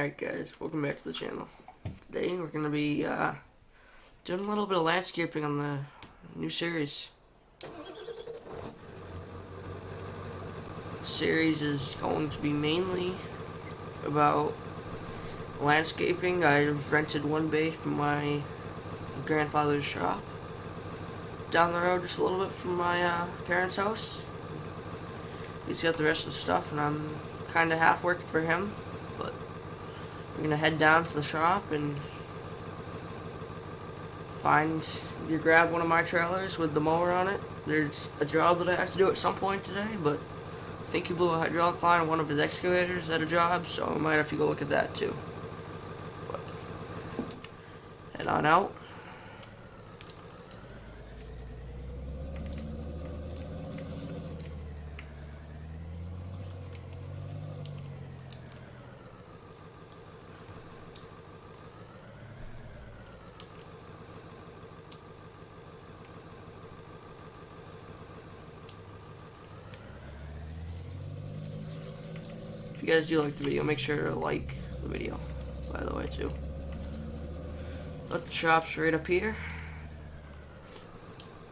Alright guys, welcome back to the channel. Today we're going to be doing a little bit of landscaping on the new series. The series is going to be mainly about landscaping. I've rented one bay from my grandfather's shop down the road just a little bit from my parents' house. He's got the rest of the stuff and I'm kind of half working for him, but we're gonna head down to the shop and grab one of my trailers with the mower on it. There's a job that I have to do at some point today, but I think he blew a hydraulic line on one of his excavators at a job, so I might have to go look at that too. But head on out. If you guys do like the video, make sure to like the video, by the way, too. Let the shop's right up here.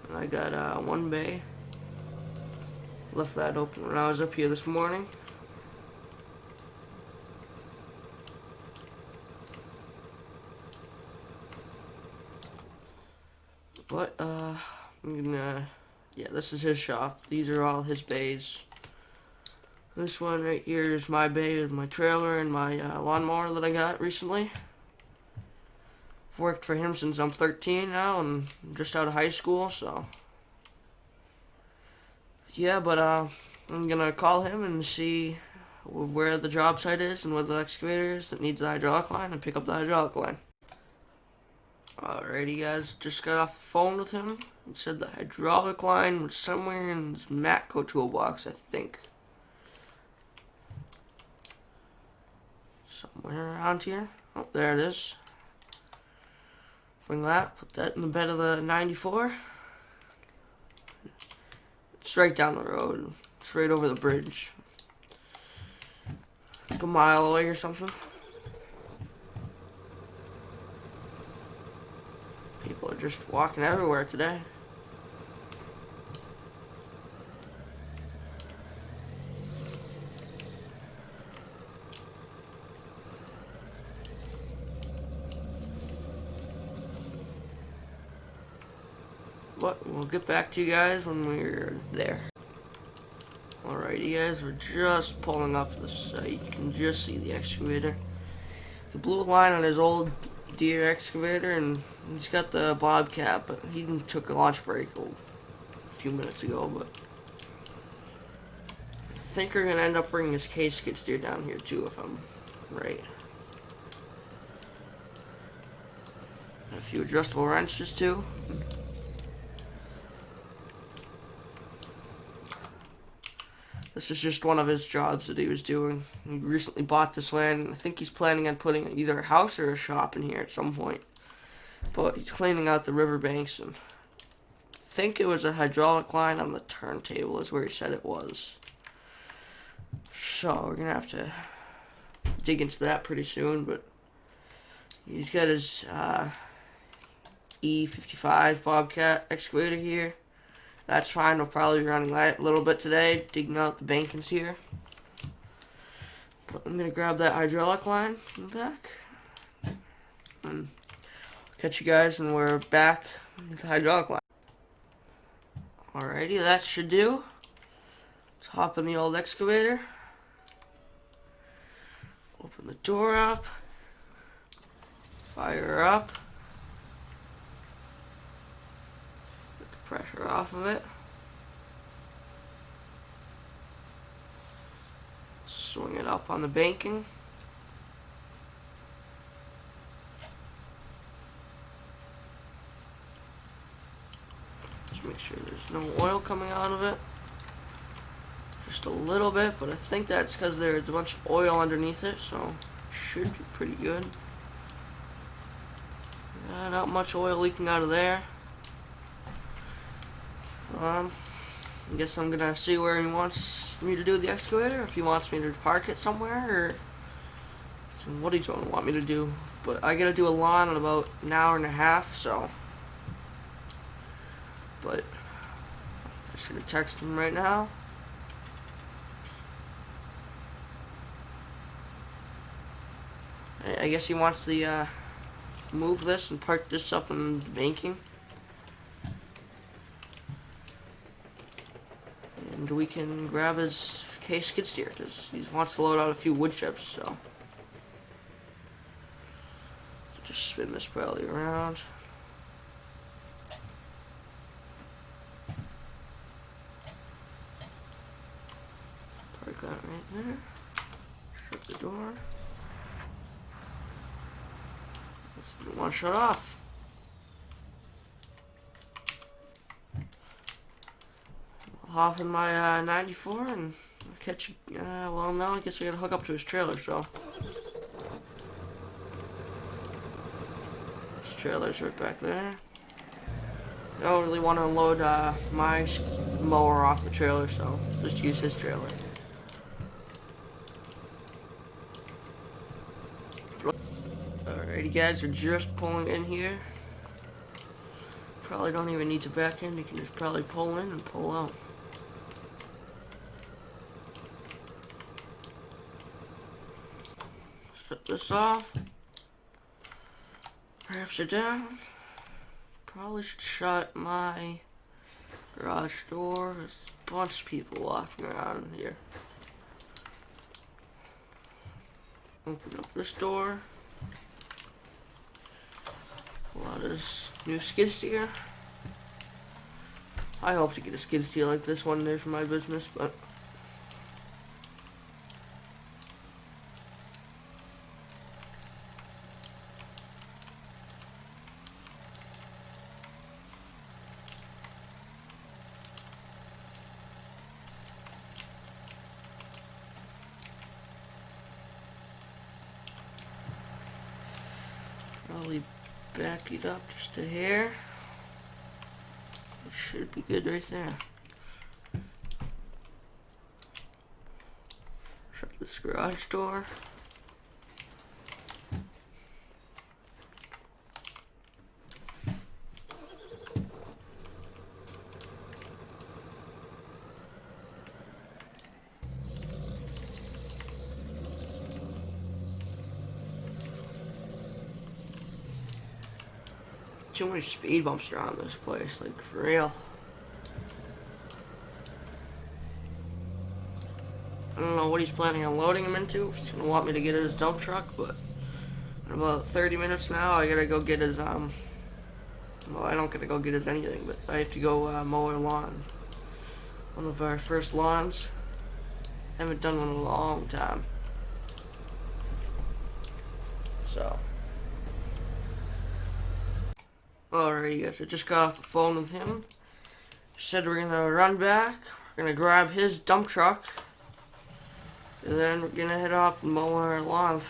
And I got one bay. Left that open when I was up here this morning. But, I'm gonna, yeah, this is his shop. These are all his bays. This one right here is my bay with my trailer and my lawnmower that I got recently. I've worked for him since I'm 13 now and I'm just out of high school, so. Yeah, but I'm gonna call him and see where the job site is and where the excavator is that needs the hydraulic line and pick up the hydraulic line. Alrighty guys, just got off the phone with him. He said the hydraulic line was somewhere in his Matco toolbox, I think. Somewhere around here. Oh, there it is. Bring that, put that in the bed of the 94. It's right down the road. It's right over the bridge. Like a mile away or something. People are just walking everywhere today. But we'll get back to you guys when we're there. Alrighty guys, we're just pulling up to the site. You can just see the excavator. He blew a line on his old Deere excavator and he's got the bobcat, but he took a lunch break a few minutes ago, but I think we're gonna end up bringing his case skid steer down here too, if I'm right. And a few adjustable wrenches too. This is just one of his jobs that he was doing. He recently bought this land, and I think he's planning on putting either a house or a shop in here at some point. But he's cleaning out the riverbanks, and I think it was a hydraulic line on the turntable is where he said it was. So we're going to have to dig into that pretty soon, but he's got his E55 Bobcat excavator here. That's fine, we'll probably be running that a little bit today, digging out the bankings here. But I'm going to grab that hydraulic line from the back. And catch you guys when we're back with the hydraulic line. Alrighty, that should do. Let's hop in the old excavator. Open the door up. Fire her up. Pressure off of it. Swing it up on the banking. Just make sure there's no oil coming out of it. Just a little bit, but I think that's because there's a bunch of oil underneath it, so should be pretty good. Not much oil leaking out of there. I guess I'm gonna see where he wants me to do the excavator, if he wants me to park it somewhere, or and what he's going to want me to do. But I gotta do a lawn in about an hour and a half, so. But I'm just gonna text him right now. I guess he wants to move this and park this up in the banking. And we can grab his case skid steer because he wants to load out a few wood chips, so. Just spin this probably around. Park that right there. Shut the door. Didn't want to shut off. I'll hop in my 94 and catch you. Well, now I guess we gotta hook up to his trailer, so. His trailer's right back there. I don't really want to unload my mower off the trailer, so just use his trailer. Alrighty guys, we're just pulling in here. Probably don't even need to back in, you can just probably pull in and pull out. Shut this off. Wraps it down. Probably should shut my garage door. There's a bunch of people walking around in here. Open up this door. Pull out his new skid steer. I hope to get a skid steer like this one day for my business, but probably back it up just a hair. It should be good right there. Shut this garage door. Too many speed bumps around this place, like for real. I don't know what he's planning on loading him into, if he's gonna want me to get his dump truck, but in about 30 minutes now I gotta go get his well, I don't gotta go get his anything, but I have to go mow our lawn. One of our first lawns. Haven't done one in a long time. So alrighty guys, I just got off the phone with him. Said we're gonna run back, we're gonna grab his dump truck, and then we're gonna head off and mow our lawn.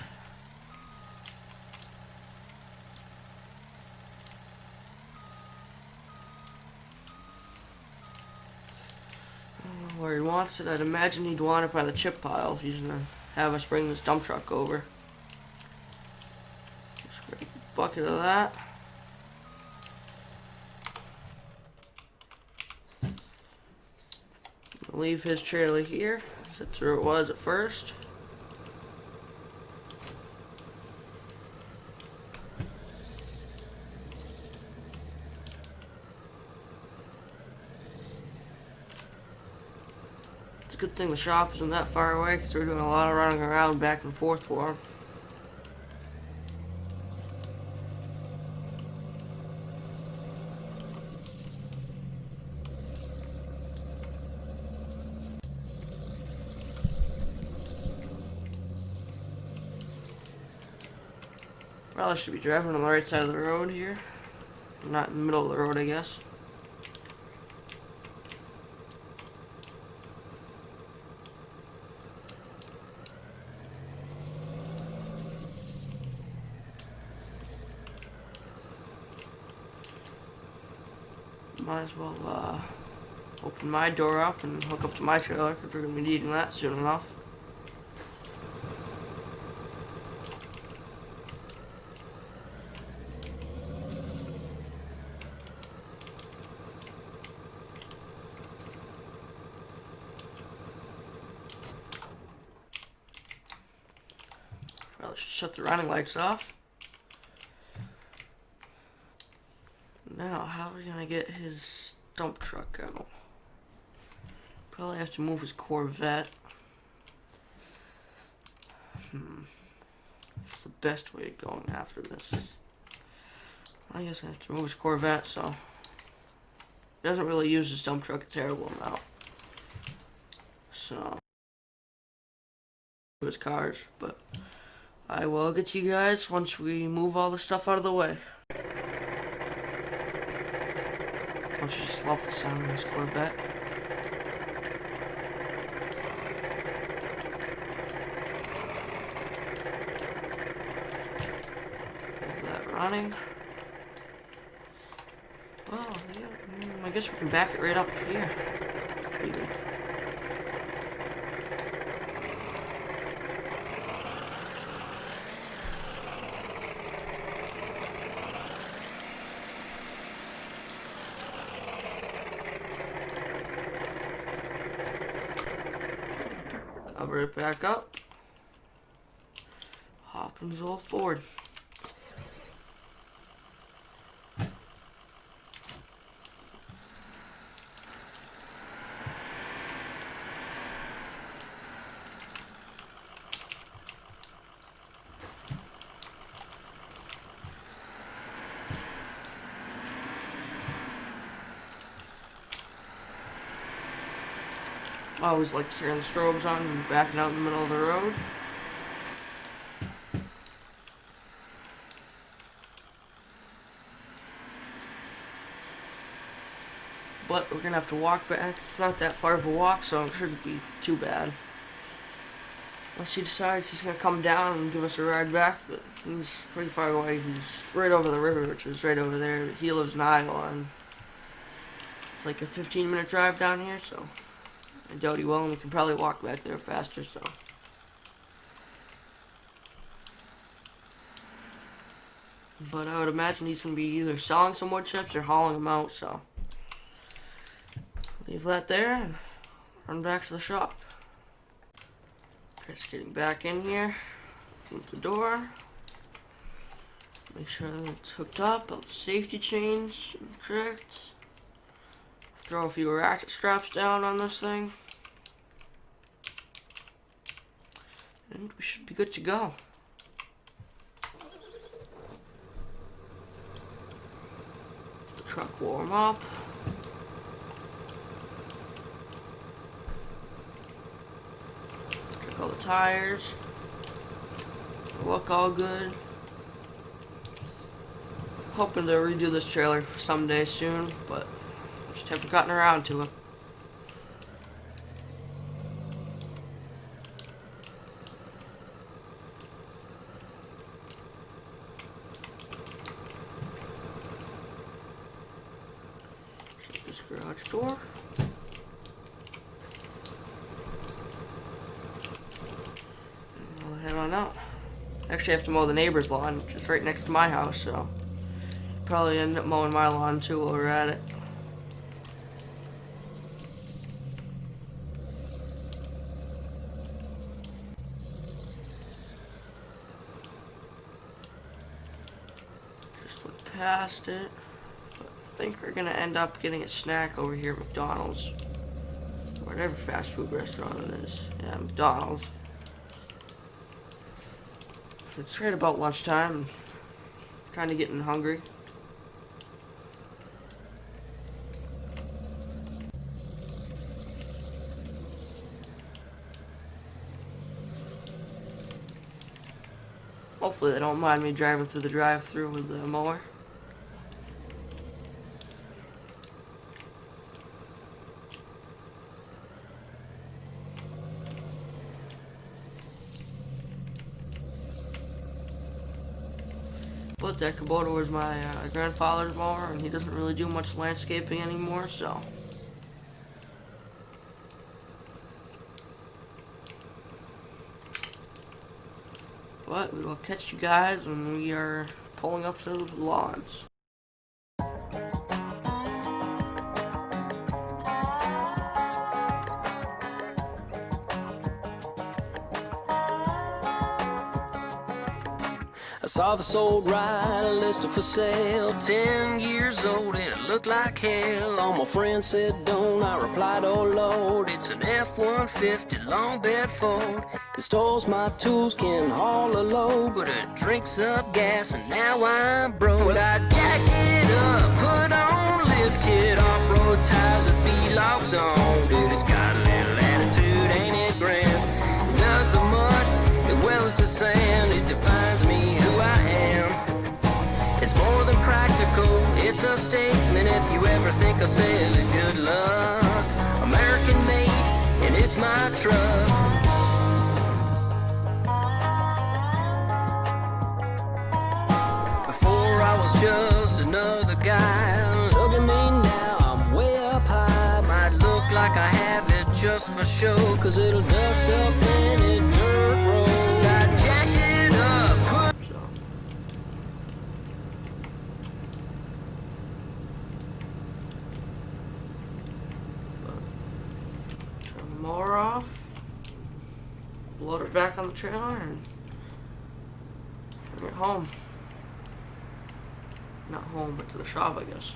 I don't know where he wants it. I'd imagine he'd want it by the chip pile if he's gonna have us bring this dump truck over. Just grab a bucket of that. Leave his trailer here. That's where it was at first. It's a good thing the shop isn't that far away because we're doing a lot of running around back and forth for him. Probably should be driving on the right side of the road here. Not in the middle of the road, I guess. Might as well open my door up and hook up to my trailer because we're going to be needing that soon enough. shut the running lights off. Now, how are we gonna get his dump truck out? Probably have to move his Corvette. It's the best way of going after this. I guess I have to move his Corvette, so he doesn't really use his dump truck a terrible amount. So his cars, but I will get to you guys once we move all the stuff out of the way. Don't you just love the sound of this Corvette? Leave that running. Well, yeah, I guess we can back it right up here. Even. Cover it back up. Hop in his old Ford. I always like turning the strobes on and backing out in the middle of the road. But we're gonna have to walk back. It's not that far of a walk, so it shouldn't be too bad. Unless he decides he's gonna come down and give us a ride back, but he's pretty far away. He's right over the river, which is right over there. He lives in Iowa, and it's like a 15-minute drive down here, so I doubt he will, and we can probably walk back there faster, so. But I would imagine he's going to be either selling some wood chips or hauling them out, so. Leave that there and run back to the shop. Just getting back in here. Open the door. Make sure that it's hooked up, all the safety chains correct. Throw a few ratchet straps down on this thing. And we should be good to go. The truck warm up. Check all the tires. They look all good. Hoping to redo this trailer someday soon, but just haven't gotten around to it. Shut this garage door. And we'll head on out. Actually, I have to mow the neighbor's lawn, which is right next to my house, so probably end up mowing my lawn too while we're at it. Just went past it. But I think we're gonna end up getting a snack over here at McDonald's. Whatever fast food restaurant it is. Yeah, McDonald's. It's right about lunchtime. I'm kind of getting hungry. Hopefully they don't mind me driving through the drive-thru with the mower. But that Kubota was my grandfather's mower, and he doesn't really do much landscaping anymore, so. But we will catch you guys when we are pulling up to the lawns. I saw this old ride listed for sale, 10 years old and it looked like hell. All my friends said don't, I replied oh Lord. It's an F-150 long bed Ford. It stores my tools, can haul a load, but it drinks up gas and now I'm broke. I jacked it up, put on lifted off-road tires with B-locks on. Dude, it's got a little attitude, ain't it grand? It does the mud as well as the sand. It defines me who I am. It's more than practical, it's a statement. If you ever think I'll sell it, good luck. American made, and it's my truck. Before I was just another guy. Look at me now, I'm way up high. Might look like I have it just for show, cause it'll dust up any dirt road. I jacked it up, put turn the mower off, load it back on the trailer, and bring it home. Not home, but to the shop, I guess.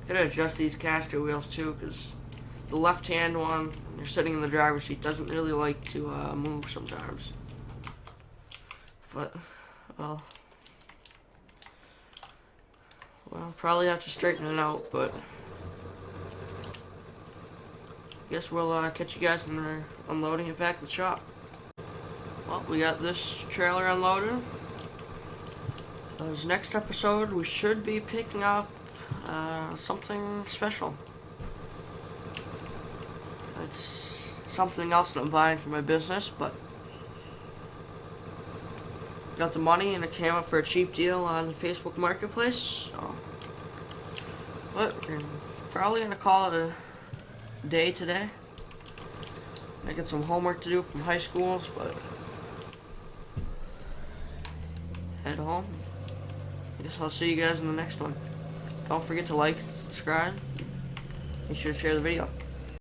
Gotta adjust these caster wheels too, because the left-hand one, when you're sitting in the driver's seat, doesn't really like to move sometimes. But, well, probably have to straighten it out, but guess we'll catch you guys when we're unloading it back to the shop. Well, we got this trailer unloaded. This next episode, we should be picking up something special. It's something else that I'm buying for my business, but got the money and it came up for a cheap deal on the Facebook Marketplace. So, but we're probably gonna call it a day today. I got some homework to do from high schools, but head home. I guess I'll see you guys in the next one. Don't forget to like, subscribe, make sure to share the video.